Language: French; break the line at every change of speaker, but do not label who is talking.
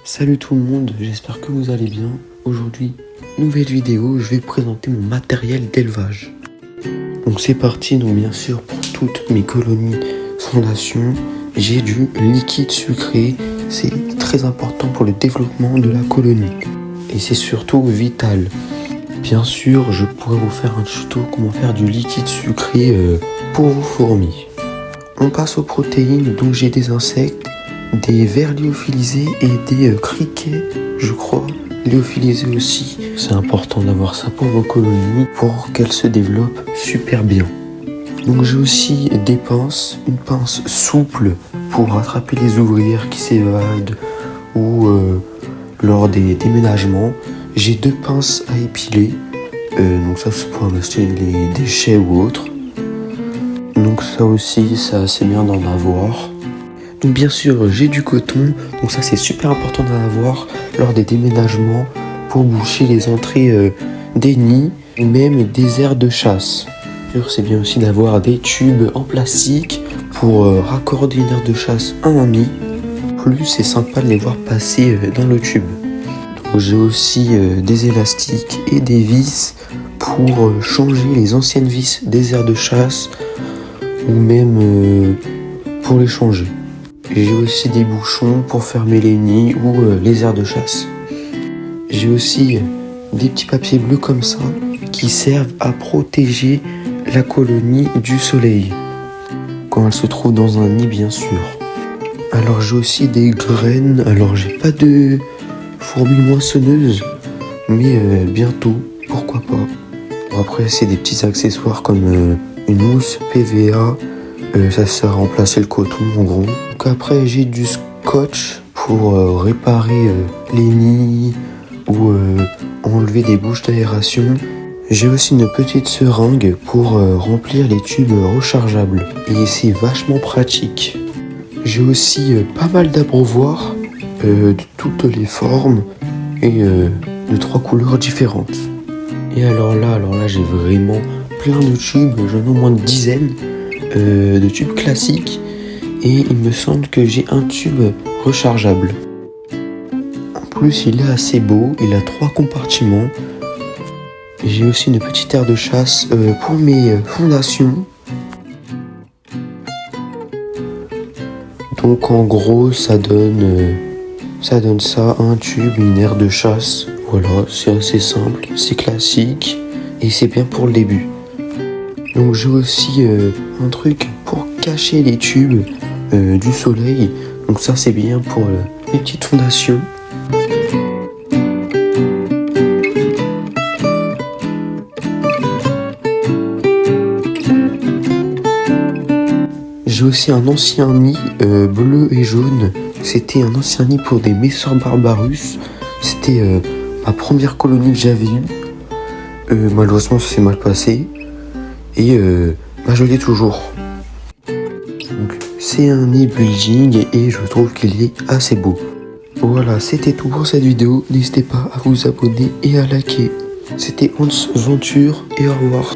Salut tout le monde, j'espère que vous allez bien. Aujourd'hui, nouvelle vidéo, je vais vous présenter mon matériel d'élevage. Donc c'est parti, donc bien sûr pour toutes mes colonies fondation, j'ai du liquide sucré. C'est très important pour le développement de la colonie. Et c'est surtout vital. Bien sûr, je pourrais vous faire un tuto comment faire du liquide sucré pour vos fourmis. On passe aux protéines, donc j'ai des insectes, des vers lyophilisés et des criquets, je crois, lyophilisés aussi. C'est important d'avoir ça pour vos colonies pour qu'elles se développent super bien. Donc j'ai aussi des pinces, une pince souple pour attraper les ouvrières qui s'évadent ou lors des déménagements. J'ai deux pinces à épiler, donc ça c'est pour amasser les déchets ou autres. Donc ça aussi, c'est assez bien d'en avoir. Donc bien sûr, j'ai du coton, donc ça c'est super important d'en avoir lors des déménagements pour boucher les entrées des nids ou même des aires de chasse. Bien sûr, c'est bien aussi d'avoir des tubes en plastique pour raccorder une aire de chasse à un nid. Plus c'est sympa de les voir passer dans le tube. Donc j'ai aussi des élastiques et des vis pour changer les anciennes vis des aires de chasse ou même pour les changer. J'ai aussi des bouchons pour fermer les nids ou les aires de chasse. J'ai aussi des petits papiers bleus comme ça qui servent à protéger la colonie du soleil quand elle se trouve dans un nid, bien sûr. Alors j'ai aussi des graines. Alors j'ai pas de fourmis moissonneuses, mais bientôt, pourquoi pas. Après c'est des petits accessoires comme une mousse PVA. Ça sert à remplacer le coton en gros. Donc après j'ai du scotch pour réparer les nids ou enlever des bouches d'aération. J'ai aussi une petite seringue pour remplir les tubes rechargeables et c'est vachement pratique. J'ai aussi pas mal d'abreuvoirs de toutes les formes et de 3 couleurs différentes. Et alors là j'ai vraiment plein de tubes, j'en ai au moins une dizaine. De tubes classiques et il me semble que j'ai un tube rechargeable. En plus il est assez beau, il a 3 compartiments. J'ai aussi une petite aire de chasse pour mes fondations. Donc en gros ça donne ça, un tube, une aire de chasse. Voilà, c'est assez simple, c'est classique et c'est bien pour le début. Donc j'ai aussi un truc pour cacher les tubes du soleil. Donc ça c'est bien pour les petites fondations. J'ai aussi un ancien nid bleu et jaune. C'était un ancien nid pour des Messor Barbarus. C'était ma première colonie que j'avais eue. Malheureusement ça s'est mal passé. Et je l'ai toujours. Donc c'est un nid building et je trouve qu'il est assez beau. Voilà, c'était tout pour cette vidéo. N'hésitez pas à vous abonner et à liker. C'était Hans Venture et au revoir.